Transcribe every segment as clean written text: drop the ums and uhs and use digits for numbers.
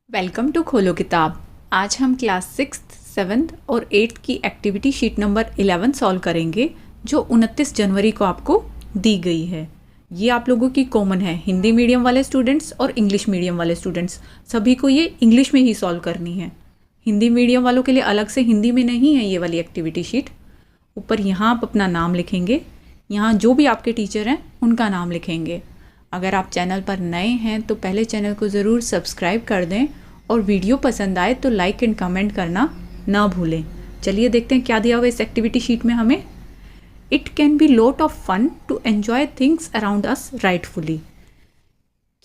Welcome to खोलो किताब। आज हम क्लास 6th, 7th और 8th की एक्टिविटी शीट नंबर 11 सॉल्व करेंगे जो 29 जनवरी को आपको दी गई है। ये आप लोगों की कॉमन है, हिंदी मीडियम वाले स्टूडेंट्स और इंग्लिश मीडियम वाले स्टूडेंट्स सभी को ये इंग्लिश में ही सॉल्व करनी है। हिंदी मीडियम वालों के लिए अलग से हिंदी में नहीं है ये वाली एक्टिविटी शीट। ऊपर यहाँ आप अपना नाम लिखेंगे, यहाँ जो भी आपके टीचर हैं उनका नाम लिखेंगे। अगर आप चैनल पर नए हैं तो पहले चैनल को ज़रूर सब्सक्राइब कर दें और वीडियो पसंद आए तो लाइक एंड कमेंट करना ना भूलें। चलिए देखते हैं क्या दिया हुआ इस एक्टिविटी शीट में हमें। It can be lot of fun to enjoy things around us rightfully,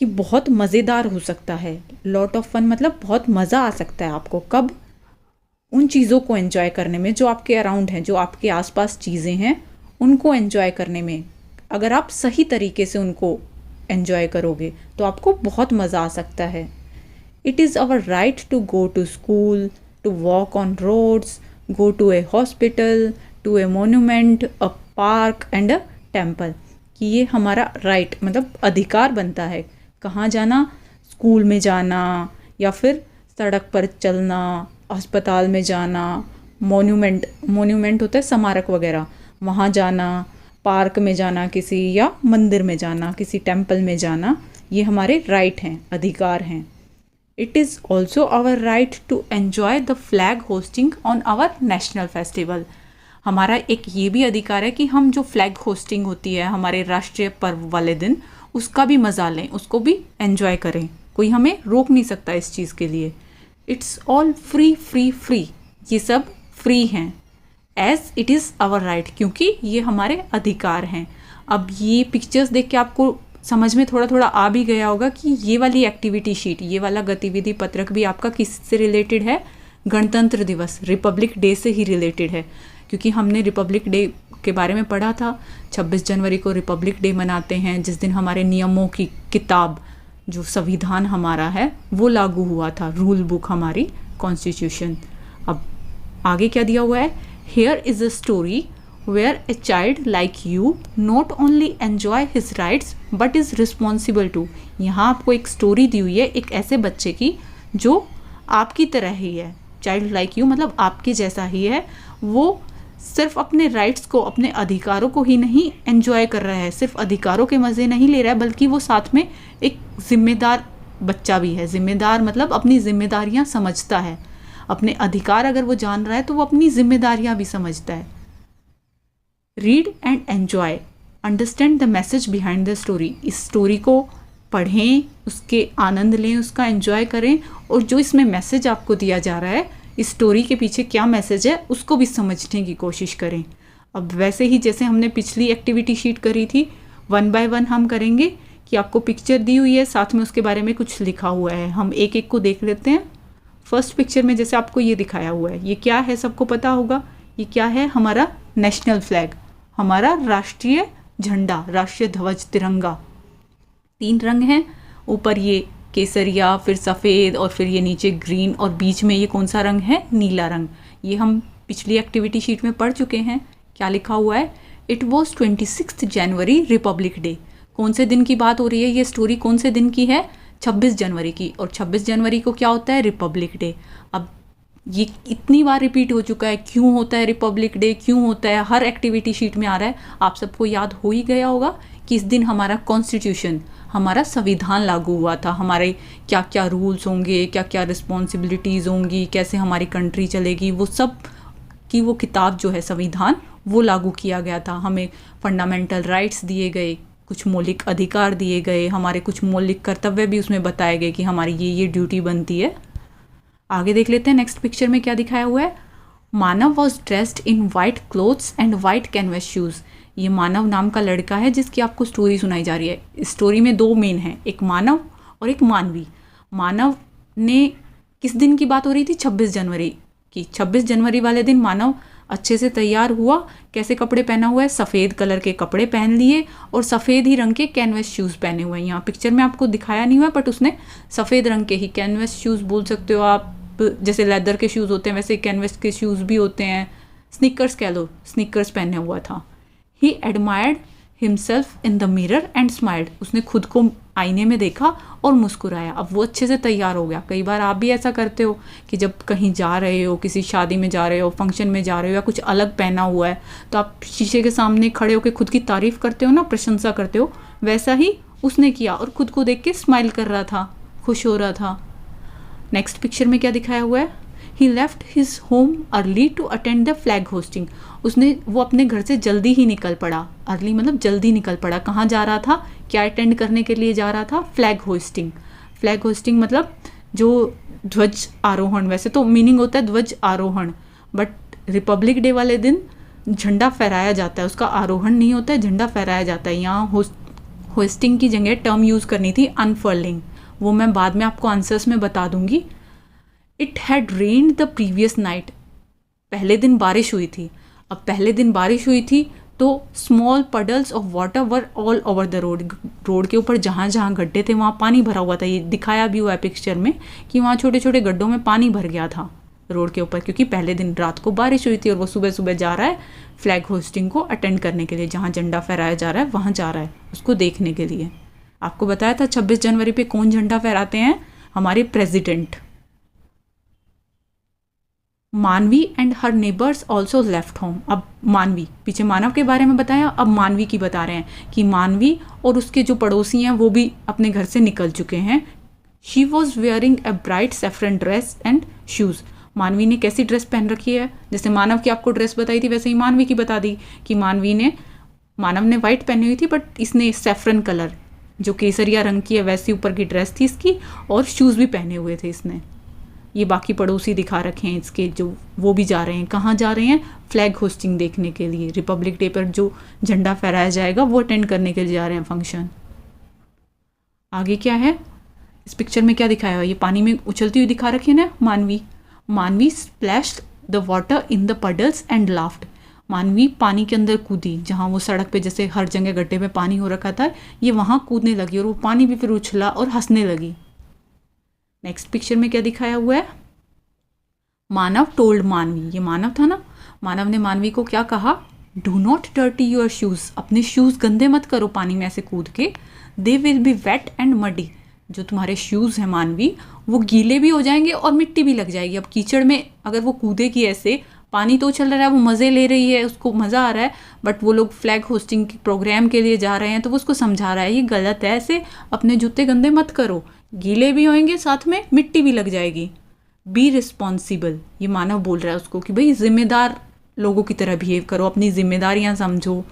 कि बहुत मज़ेदार हो सकता है। लॉट ऑफ फन मतलब बहुत मज़ा आ सकता है आपको। कब? उन चीज़ों को एन्जॉय करने में जो आपके अराउंड हैं, जो आपके आसपास चीज़ें हैं उनको एन्जॉय करने में। अगर आप सही तरीके से उनको एन्जॉय करोगे तो आपको बहुत मज़ा आ सकता है। It is our right to go to school, to walk on roads, go to a hospital, to a monument, a park and a temple. कि ये हमारा राइट मतलब अधिकार बनता है। कहाँ जाना? स्कूल में जाना, या फिर सड़क पर चलना, अस्पताल में जाना, मोन्यूमेंट होता है स्मारक वगैरह, वहाँ जाना, पार्क में जाना किसी, या मंदिर में जाना, किसी टेम्पल में जाना। ये हमारे राइट हैं, अधिकार हैं। It is also our right to enjoy the flag hoisting on our national festival. हमारा एक ये भी अधिकार है कि हम जो फ्लैग होस्टिंग होती है हमारे राष्ट्रीय पर्व वाले दिन, उसका भी मज़ा लें, उसको भी एन्जॉय करें। कोई हमें रोक नहीं सकता इस चीज़ के लिए। It's all free free free, ये सब फ्री हैं। As it is our right, क्योंकि ये हमारे अधिकार हैं। अब ये पिक्चर्स देख के आपको समझ में थोड़ा थोड़ा आ भी गया होगा कि ये वाली एक्टिविटी शीट, ये वाला गतिविधि पत्रक भी आपका किससे रिलेटेड है? गणतंत्र दिवस, रिपब्लिक डे से ही रिलेटेड है। क्योंकि हमने रिपब्लिक डे के बारे में पढ़ा था। 26 जनवरी को रिपब्लिक डे मनाते हैं, जिस दिन हमारे नियमों की किताब, जो संविधान हमारा है, वो लागू हुआ था, रूल बुक हमारी कॉन्स्टिट्यूशन। अब आगे क्या दिया हुआ है? Here is a story where a child like you not only enjoy his rights but is responsible too. यहाँ आपको एक स्टोरी दी हुई है एक ऐसे बच्चे की जो आपकी तरह ही है। चाइल्ड लाइक यू मतलब आपके जैसा ही है। वो सिर्फ अपने राइट्स को, अपने अधिकारों को ही नहीं एंजॉय कर रहा है, सिर्फ अधिकारों के मज़े नहीं ले रहा है, बल्कि वो साथ में एक जिम्मेदार बच्चा भी है। जिम्मेदार मतलब अपनी जिम्मेदारियाँ समझता है। अपने अधिकार अगर वो जान रहा है तो वो अपनी जिम्मेदारियां भी समझता है। Read and enjoy, understand the message behind the story. इस स्टोरी को पढ़ें, उसके आनंद लें, उसका एन्जॉय करें, और जो इसमें मैसेज आपको दिया जा रहा है, इस स्टोरी के पीछे क्या मैसेज है उसको भी समझने की कोशिश करें। अब वैसे ही जैसे हमने पिछली एक्टिविटी शीट करी थी, 1 by 1 हम करेंगे कि आपको पिक्चर दी हुई है, साथ में उसके बारे में कुछ लिखा हुआ है। हम एक एक को देख लेते हैं। फर्स्ट पिक्चर में जैसे आपको ये दिखाया हुआ है, ये क्या है सबको पता होगा। ये क्या है? हमारा नेशनल फ्लैग, हमारा राष्ट्रीय झंडा, राष्ट्रीय ध्वज, तिरंगा। 3 रंग हैं, ऊपर ये केसरिया, फिर सफ़ेद, और फिर ये नीचे ग्रीन, और बीच में ये कौन सा रंग है? नीला रंग। ये हम पिछली एक्टिविटी शीट में पढ़ चुके हैं। क्या लिखा हुआ है? It was 26 January Republic day. कौन से दिन की बात हो रही है? ये स्टोरी कौन से दिन की है? 26 जनवरी की। और 26 जनवरी को क्या होता है? Republic day. अब ये इतनी बार रिपीट हो चुका है, क्यों होता है रिपब्लिक डे, क्यों होता है, हर एक्टिविटी शीट में आ रहा है। आप सबको याद हो ही गया होगा कि इस दिन हमारा कॉन्स्टिट्यूशन, हमारा संविधान लागू हुआ था। हमारे क्या क्या रूल्स होंगे, क्या क्या रिस्पॉन्सिबिलिटीज़ होंगी, कैसे हमारी कंट्री चलेगी, वो सब की वो किताब जो है संविधान, वो लागू किया गया था। हमें फंडामेंटल राइट्स दिए गए, कुछ मौलिक अधिकार दिए गए, हमारे कुछ मौलिक कर्तव्य भी उसमें बताए गए कि हमारी ये ड्यूटी बनती है। आगे देख लेते हैं नेक्स्ट पिक्चर में क्या दिखाया हुआ है। Manav was dressed in white clothes and white canvas shoes. ये मानव नाम का लड़का है जिसकी आपको स्टोरी सुनाई जा रही है। इस स्टोरी में 2 मेन हैं, एक मानव और एक मानवी। मानव ने किस दिन की बात हो रही थी? 26 जनवरी की। 26 जनवरी वाले दिन मानव अच्छे से तैयार हुआ। कैसे कपड़े पहना हुआ है? सफ़ेद कलर के कपड़े पहन लिए और सफ़ेद ही रंग के कैनवस शूज़ पहने हुए हैं। यहाँ पिक्चर में आपको दिखाया नहीं हुआ, बट उसने सफ़ेद रंग के ही कैनवस शूज़ बोल सकते हो आप। जैसे लेदर के शूज़ होते हैं वैसे कैनवस के शूज़ भी होते हैं। स्नीकर्स कह लो, स्नीकर्स पहने हुआ था। He admired himself in the mirror and smiled. उसने खुद को आईने में देखा और मुस्कुराया। अब वो अच्छे से तैयार हो गया। कई बार आप भी ऐसा करते हो कि जब कहीं जा रहे हो, किसी शादी में जा रहे हो, फंक्शन में जा रहे हो या कुछ अलग पहना हुआ है, तो आप शीशे के सामने खड़े होकर खुद की तारीफ़ करते हो ना, प्रशंसा करते हो। वैसा ही उसने किया और खुद को देख के स्माइल कर रहा था, खुश हो रहा था। नेक्स्ट पिक्चर में क्या दिखाया हुआ है? He left his home early to attend the flag hosting. वो अपने घर से जल्दी ही निकल पड़ा। अर्ली मतलब जल्दी निकल पड़ा। कहाँ जा रहा था? क्या अटेंड करने के लिए जा रहा था? Flag hosting. फ्लैग होस्टिंग मतलब जो ध्वज आरोहण, वैसे तो मीनिंग होता है ध्वज आरोहण, बट रिपब्लिक डे वाले दिन झंडा फहराया जाता है, उसका आरोहण नहीं होता है, झंडा फहराया जाता है। यहाँ होस्टिंग की जगह टर्म यूज़ करनी थी अनफर्लिंग, वो मैं बाद में आपको आंसर्स में बता दूंगी। It had rained the previous night. पहले दिन बारिश हुई थी। अब पहले दिन बारिश हुई थी तो small puddles of water were all over the road. Road के ऊपर जहाँ जहाँ गड्ढे थे वहाँ पानी भरा हुआ था। ये दिखाया भी हुआ है पिक्चर में कि वहाँ छोटे छोटे गड्ढों में पानी भर गया था रोड के ऊपर, क्योंकि पहले दिन रात को बारिश हुई थी और वो सुबह सुबह जा रहा है फ्लैग होस्टिंग को अटेंड करने के लिए। जहाँ झंडा फहराया जा रहा है वहाँ जा रहा है उसको देखने के लिए। आपको बताया था 26 जनवरी पे कौन झंडा फहराते हैं? हमारे प्रेसिडेंट। मानवी and her neighbours also left home. अब मानवी, पीछे मानव के बारे में बताया, अब मानवी की बता रहे हैं कि मानवी और उसके जो पड़ोसी हैं वो भी अपने घर से निकल चुके हैं। She was wearing a bright saffron dress and shoes. मानवी ने कैसी ड्रेस पहन रखी है? जैसे मानव की आपको ड्रेस बताई थी वैसे ही मानवी की बता दी कि मानव ने वाइट पहनी हुई थी, बट इसने सेफरन कलर जो केसरिया रंग की है वैसी ऊपर की ड्रेस थी इसकी, और शूज़ भी पहने हुए थे इसने। ये बाकी पड़ोसी दिखा रखे हैं इसके, जो वो भी जा रहे हैं। कहाँ जा रहे हैं? फ्लैग होस्टिंग देखने के लिए। रिपब्लिक डे पर जो झंडा फहराया जाएगा वो अटेंड करने के लिए जा रहे हैं फंक्शन। आगे क्या है इस पिक्चर में? क्या दिखाया हुआ? ये पानी में उछलती हुई दिखा रखी है ना मानवी splashed the water in the puddles and laughed. मानवी पानी के अंदर कूदी, जहाँ वो सड़क पे जैसे हर जगह गड्ढे में पानी हो रखा था, ये वहाँ कूदने लगी और वो पानी भी फिर उछला और हंसने लगी। नेक्स्ट पिक्चर में क्या दिखाया हुआ है? मानव टोल्ड मानवी। ये मानव था ना, मानव ने मानवी को क्या कहा? Do not dirty your shoes. अपने शूज़ गंदे मत करो पानी में ऐसे कूद के। They will be wet and muddy. जो तुम्हारे शूज़ हैं मानवी, वो गीले भी हो जाएंगे और मिट्टी भी लग जाएगी। अब कीचड़ में अगर वो कूदेगी ऐसे, पानी तो चल रहा है, वो मज़े ले रही है, उसको मज़ा आ रहा है, बट वो लोग फ्लैग होस्टिंग प्रोग्राम के लिए जा रहे हैं तो वो उसको समझा रहा है ये गलत है, ऐसे अपने जूते गंदे मत करो, गीले भी होंगे साथ में मिट्टी भी लग जाएगी। Be responsible. ये मानव बोल रहा है उसको कि भाई जिम्मेदार लोगों की तरह बिहेव करो, अपनी जिम्मेदारियां समझो।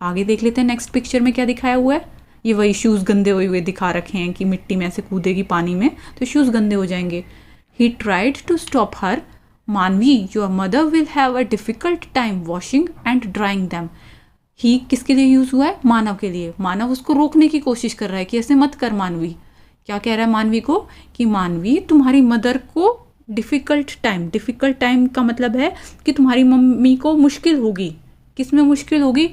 आगे देख लेते हैं नेक्स्ट पिक्चर में क्या दिखाया हुआ है। ये वही शूज़ गंदे हुए दिखा रखे हैं कि मिट्टी में ऐसे कूदेगी पानी में तो शूज़ गंदे हो जाएंगे। He tried to stop her. Manavi, your mother will have a difficult time washing and drying them. He किसके लिए यूज़ हुआ है? मानव के लिए। मानव उसको रोकने की कोशिश कर रहा है कि ऐसे मत कर मानवी। क्या कह रहा है मानवी को? कि मानवी, तुम्हारी मदर को डिफ़िकल्ट टाइम का मतलब है कि तुम्हारी मम्मी को मुश्किल होगी। किस में मुश्किल होगी?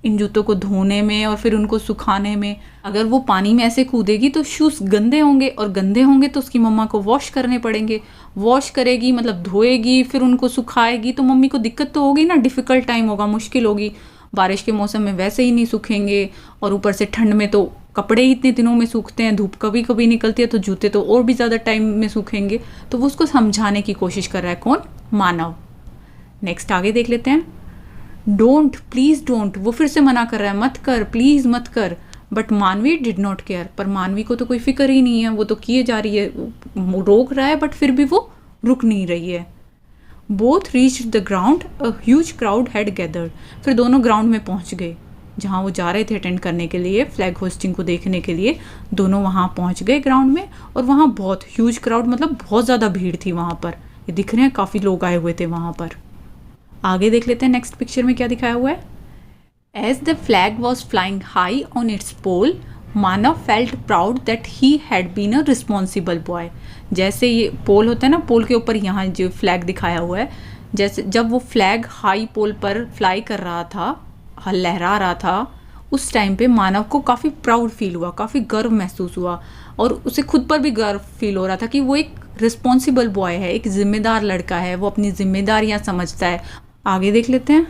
इन जूतों को धोने में और फिर उनको सुखाने में। अगर वो पानी में ऐसे कूदेगी तो शूज़ गंदे होंगे, और गंदे होंगे तो उसकी मम्मा को वॉश करने पड़ेंगे। वॉश करेगी मतलब धोएगी, फिर उनको सुखाएगी, तो मम्मी को दिक्कत तो होगी ना, डिफ़िकल्ट टाइम होगा, मुश्किल होगी। बारिश के मौसम में वैसे ही नहीं सूखेंगे, और ऊपर से ठंड में तो कपड़े ही इतने दिनों में सूखते हैं, धूप कभी कभी निकलती है तो जूते तो और भी ज़्यादा टाइम में सूखेंगे। तो वो उसको समझाने की कोशिश कर रहा है। कौन? मानव। नेक्स्ट आगे देख लेते हैं। Don't, please don't. वो फिर से मना कर रहा है, मत कर, प्लीज़ मत कर। बट मानवी डिड नॉट केयर। पर मानवी को तो कोई फिक्र ही नहीं है, वो तो किए जा रही है, रोक रहा है बट फिर भी वो रुक नहीं रही है। Both reached the ground, a huge crowd had gathered. फिर दोनों ग्राउंड में पहुंच गए जहाँ वो जा रहे थे अटेंड करने के लिए, फ्लैग होस्टिंग को देखने के लिए। दोनों वहाँ पहुँच गए ग्राउंड में, और वहाँ बहुत ह्यूज क्राउड मतलब बहुत ज़्यादा भीड़ थी वहाँ पर। ये दिख रहे हैं काफ़ी लोग आए हुए थे वहाँ पर। आगे देख लेते हैं नेक्स्ट पिक्चर में क्या दिखाया हुआ है। As the flag was flying high on its pole, Manav felt proud that he had been a responsible boy. जैसे ये पोल होता है ना, पोल के ऊपर यहाँ जो फ्लैग दिखाया हुआ है, जैसे जब वो फ्लैग हाई पोल पर फ्लाई कर रहा था, लहरा रहा था, उस टाइम पे मानव को काफ़ी प्राउड फील हुआ, काफ़ी गर्व महसूस हुआ, और उसे खुद पर भी गर्व फील हो रहा था कि वो एक रिस्पॉन्सिबल बॉय है, एक जिम्मेदार लड़का है, वो अपनी जिम्मेदारियाँ समझता है। आगे देख लेते हैं।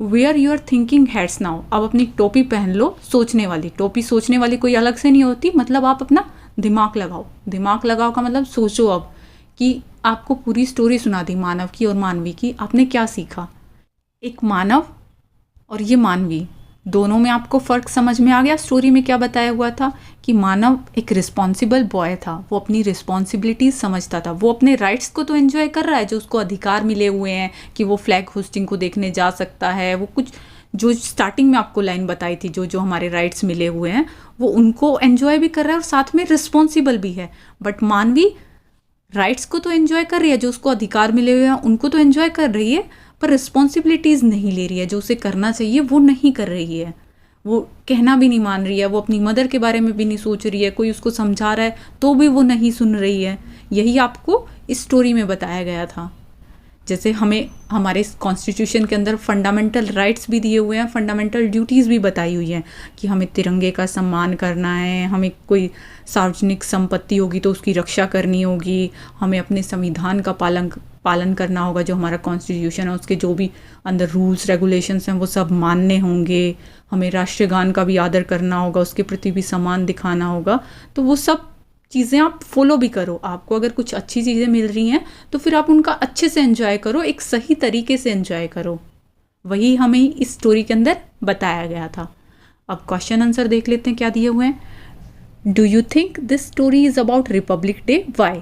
Where your thinking heads now, अब अपनी टोपी पहन लो सोचने वाली। टोपी सोचने वाली कोई अलग से नहीं होती, मतलब आप अपना दिमाग लगाओ। दिमाग लगाओ का मतलब सोचो अब कि आपको पूरी स्टोरी सुना दी मानव की और मानवी की, आपने क्या सीखा। एक मानव और ये मानवी, दोनों में आपको फ़र्क समझ में आ गया। स्टोरी में क्या बताया हुआ था कि मानव एक रिस्पॉन्सिबल बॉय था, वो अपनी रिस्पॉन्सिबिलिटीज समझता था, वो अपने राइट्स को तो एंजॉय कर रहा है, जो उसको अधिकार मिले हुए हैं कि वो फ्लैग होस्टिंग को देखने जा सकता है, वो कुछ जो स्टार्टिंग में आपको लाइन बताई थी, जो जो हमारे राइट्स मिले हुए हैं वो उनको एंजॉय भी कर रहा है और साथ में रिस्पॉन्सिबल भी है। बट मानवी राइट्स को तो एंजॉय कर रही है, जो उसको अधिकार मिले हुए हैं उनको तो एंजॉय कर रही है, पर रिस्पॉन्सिबिलिटीज़ नहीं ले रही है, जो उसे करना चाहिए वो नहीं कर रही है। वो कहना भी नहीं मान रही है, वो अपनी मदर के बारे में भी नहीं सोच रही है, कोई उसको समझा रहा है तो भी वो नहीं सुन रही है। यही आपको इस स्टोरी में बताया गया था। जैसे हमें हमारे कॉन्स्टिट्यूशन के अंदर फंडामेंटल राइट्स भी दिए हुए हैं, फंडामेंटल ड्यूटीज़ भी बताई हुई हैं कि हमें तिरंगे का सम्मान करना है, हमें कोई सार्वजनिक संपत्ति होगी तो उसकी रक्षा करनी होगी, हमें अपने संविधान का पालन करना होगा, जो हमारा कॉन्स्टिट्यूशन है उसके जो भी अंदर रूल्स रेगुलेशंस हैं वो सब मानने होंगे, हमें राष्ट्रीय गान का भी आदर करना होगा, उसके प्रति भी सम्मान दिखाना होगा। तो वो सब चीज़ें आप फॉलो भी करो। आपको अगर कुछ अच्छी चीज़ें मिल रही हैं तो फिर आप उनका अच्छे से एंजॉय करो, एक सही तरीके से एंजॉय करो। वही हमें इस स्टोरी के अंदर बताया गया था। अब क्वेश्चन आंसर देख लेते हैं क्या दिए हुए हैं। Do you think this story is about republic day, why?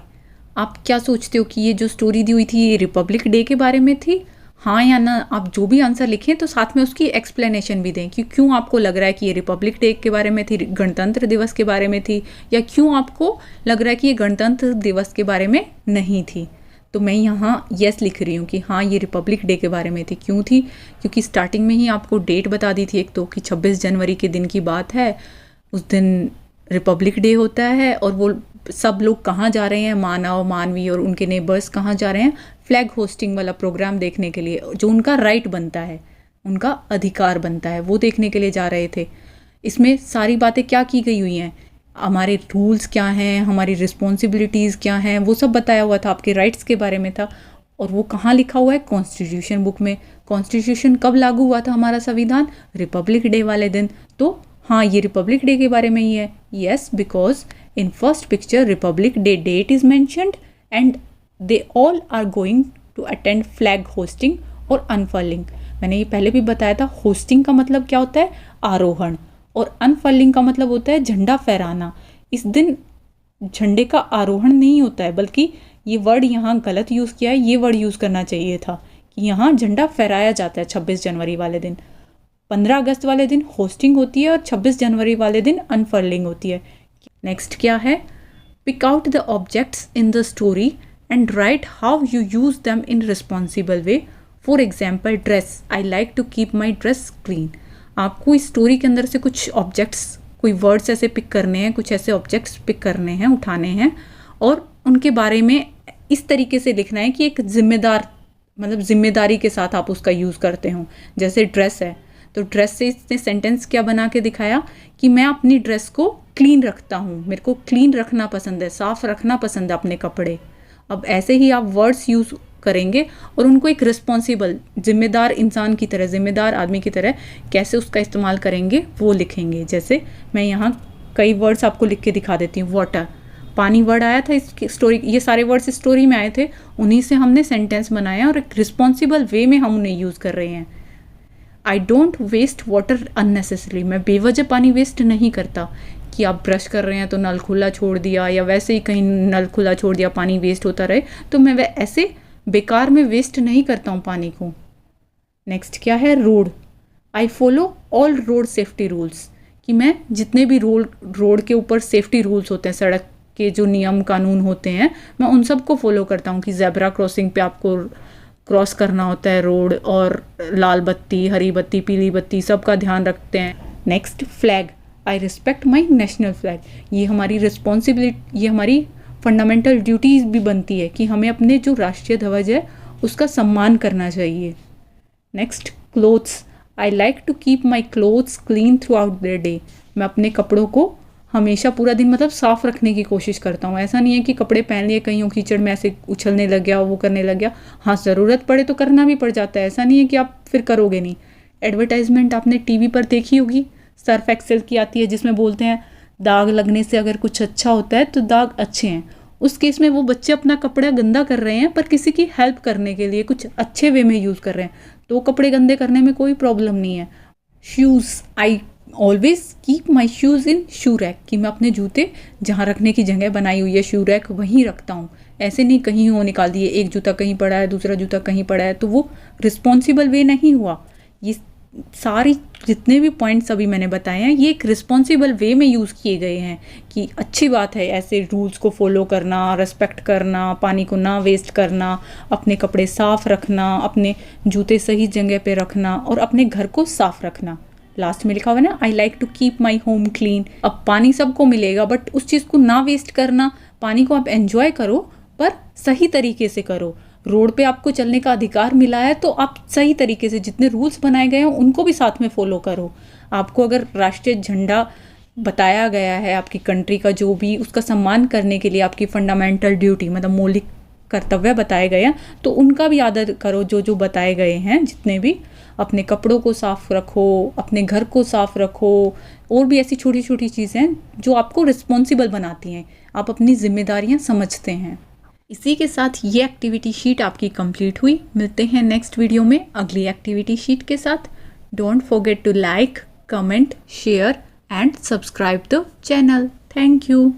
आप क्या सोचते हो कि ये जो स्टोरी दी हुई थी ये रिपब्लिक डे के बारे में थी, हाँ या ना? आप जो भी आंसर लिखें तो साथ में उसकी एक्सप्लेनेशन भी दें कि क्यों आपको लग रहा है कि ये रिपब्लिक डे के बारे में थी, गणतंत्र दिवस के बारे में थी, या क्यों आपको लग रहा है कि ये गणतंत्र दिवस के बारे में नहीं थी। तो मैं यहाँ यस लिख रही हूँ कि हाँ ये रिपब्लिक डे के बारे में थी। क्यों थी? क्योंकि स्टार्टिंग में ही आपको डेट बता दी थी एक तो कि 26 जनवरी के दिन की बात है, उस दिन रिपब्लिक डे होता है और वो सब लोग कहाँ जा रहे हैं, मानव मानवी और उनके नेबर्स कहाँ जा रहे हैं, फ्लैग होस्टिंग वाला प्रोग्राम देखने के लिए, जो उनका राइट बनता है, उनका अधिकार बनता है, वो देखने के लिए जा रहे थे। इसमें सारी बातें क्या की गई हुई हैं, हमारे रूल्स क्या हैं, हमारी रिस्पॉन्सिबिलिटीज़ क्या हैं, वो सब बताया हुआ था, आपके राइट्स के बारे में था। और वो कहाँ लिखा हुआ है? कॉन्स्टिट्यूशन बुक में। कॉन्स्टिट्यूशन कब लागू हुआ था हमारा संविधान? रिपब्लिक डे वाले दिन। तो हाँ ये रिपब्लिक डे के बारे में ही है। Yes, because in first picture Republic Day date is mentioned and they all are going to attend flag hosting और unfurling। मैंने ये पहले भी बताया था, होस्टिंग का मतलब क्या होता है? आरोहण, और अनफर्लिंग का मतलब होता है झंडा फहराना। इस दिन झंडे का आरोहण नहीं होता है, बल्कि ये वर्ड यहाँ गलत यूज़ किया है, ये वर्ड यूज़ करना चाहिए था कि यहाँ झंडा फहराया जाता है 26 जनवरी वाले दिन। 15 अगस्त वाले दिन होस्टिंग होती है और 26 जनवरी वाले दिन अनफर्लिंग होती है। नेक्स्ट क्या है? Pick out the objects in the story and write how you use them in responsible way. For example dress, I like to keep my dress clean. आपको इस स्टोरी के अंदर से कुछ ऑब्जेक्ट्स, कोई वर्ड्स ऐसे पिक करने हैं, कुछ ऐसे ऑब्जेक्ट्स पिक करने हैं, उठाने हैं, और उनके बारे में इस तरीके से लिखना है कि एक जिम्मेदार, मतलब जिम्मेदारी के साथ आप उसका यूज़ करते हो। जैसे ड्रेस है तो ड्रेस से इसने सेंटेंस क्या बना के दिखाया कि मैं अपनी ड्रेस को क्लीन रखता हूँ, मेरे को क्लीन रखना पसंद है, साफ़ रखना पसंद है अपने कपड़े। अब ऐसे ही आप वर्ड्स यूज़ करेंगे और उनको एक रिस्पॉन्सिबल, जिम्मेदार इंसान की तरह, जिम्मेदार आदमी की तरह कैसे उसका इस्तेमाल करेंगे वो लिखेंगे। जैसे मैं यहाँ कई वर्ड्स आपको लिख के दिखा देती हूँ। वाटर, पानी वर्ड आया था इस स्टोरी, ये सारे वर्ड्स स्टोरी में आए थे, उन्हीं से हमने सेंटेंस बनाया और एक रिस्पॉन्सिबल वे में हम उन्हें यूज़ कर रहे हैं। I don't waste water unnecessary, मैं बेवजह पानी वेस्ट नहीं करता कि आप ब्रश कर रहे हैं तो नल खुला छोड़ दिया, या वैसे ही कहीं नल खुला छोड़ दिया पानी वेस्ट होता रहे, तो मैं वह ऐसे बेकार में वेस्ट नहीं करता हूँ पानी को। नेक्स्ट क्या है? Road, I follow all road safety rules, कि मैं जितने भी रोड के ऊपर सेफ्टी रूल्स होते हैं, सड़क के जो नियम कानून होते हैं, मैं उन सब को फॉलो करता हूँ। कि ज़ेब्रा क्रॉसिंग पे आपको क्रॉस करना होता है रोड, और लाल बत्ती, हरी बत्ती, पीली बत्ती, सबका ध्यान रखते हैं। Next flag, I respect my national flag, ये हमारी रिस्पॉन्सिबिलिटी, ये हमारी फंडामेंटल ड्यूटीज़ भी बनती है कि हमें अपने जो राष्ट्रीय ध्वज है उसका सम्मान करना चाहिए। Next clothes, I like to keep my clothes clean throughout the day, मैं अपने कपड़ों को हमेशा पूरा दिन मतलब साफ़ रखने की कोशिश करता हूँ। ऐसा नहीं है कि कपड़े पहन लिए कहीं कीचड़ में ऐसे उछलने लग गया, वो करने लग गया। हाँ, ज़रूरत पड़े तो करना भी पड़ जाता है, ऐसा नहीं है कि आप फिर करोगे नहीं। एडवर्टाइजमेंट आपने टीवी पर देखी होगी, सर्फ एक्सेल की आती है जिसमें बोलते हैं दाग लगने से अगर कुछ अच्छा होता है तो दाग अच्छे हैं। उस केस में वो बच्चे अपना कपड़ा गंदा कर रहे हैं पर किसी की हेल्प करने के लिए कुछ अच्छे वे में यूज़ कर रहे हैं, तो कपड़े गंदे करने में कोई प्रॉब्लम नहीं है। Shoes, I always keep my shoes in shoe rack, कि मैं अपने जूते जहाँ रखने की जगह बनाई हुई है शू रैक वहीं रखता हूँ। ऐसे नहीं कहीं वो निकाल दिए, एक जूता कहीं पड़ा है दूसरा जूता कहीं पड़ा है, तो वो रिस्पॉन्सिबल वे नहीं हुआ। ये सारी जितने भी पॉइंट्स अभी मैंने बताए हैं ये एक रिस्पॉन्सिबल वे में यूज़ किए गए हैं कि अच्छी बात है ऐसे रूल्स को फॉलो करना, रिस्पेक्ट करना, पानी को ना वेस्ट करना, अपने कपड़े साफ़ रखना, अपने जूते सही जगह पे रखना और अपने घर को साफ़ रखना। लास्ट में लिखा हुआ है ना, I like to keep my home clean. अब पानी सबको मिलेगा बट उस चीज़ को ना वेस्ट करना, पानी को आप एंजॉय करो पर सही तरीके से करो। रोड पे आपको चलने का अधिकार मिला है तो आप सही तरीके से जितने रूल्स बनाए गए हैं उनको भी साथ में फॉलो करो। आपको अगर राष्ट्रीय झंडा बताया गया है आपकी कंट्री का जो भी, उसका सम्मान करने के लिए आपकी फंडामेंटल ड्यूटी मतलब मौलिक कर्तव्य बताए गए हैं तो उनका भी आदर करो जो जो बताए गए हैं जितने भी। अपने कपड़ों को साफ़ रखो, अपने घर को साफ़ रखो, और भी ऐसी छोटी छोटी चीज़ें हैं जो आपको रिस्पॉन्सिबल बनाती हैं, आप अपनी जिम्मेदारियां समझते हैं। इसी के साथ ये एक्टिविटी शीट आपकी कंप्लीट हुई। मिलते हैं नेक्स्ट वीडियो में अगली एक्टिविटी शीट के साथ। Don't forget to like, comment, share and subscribe the channel. Thank you.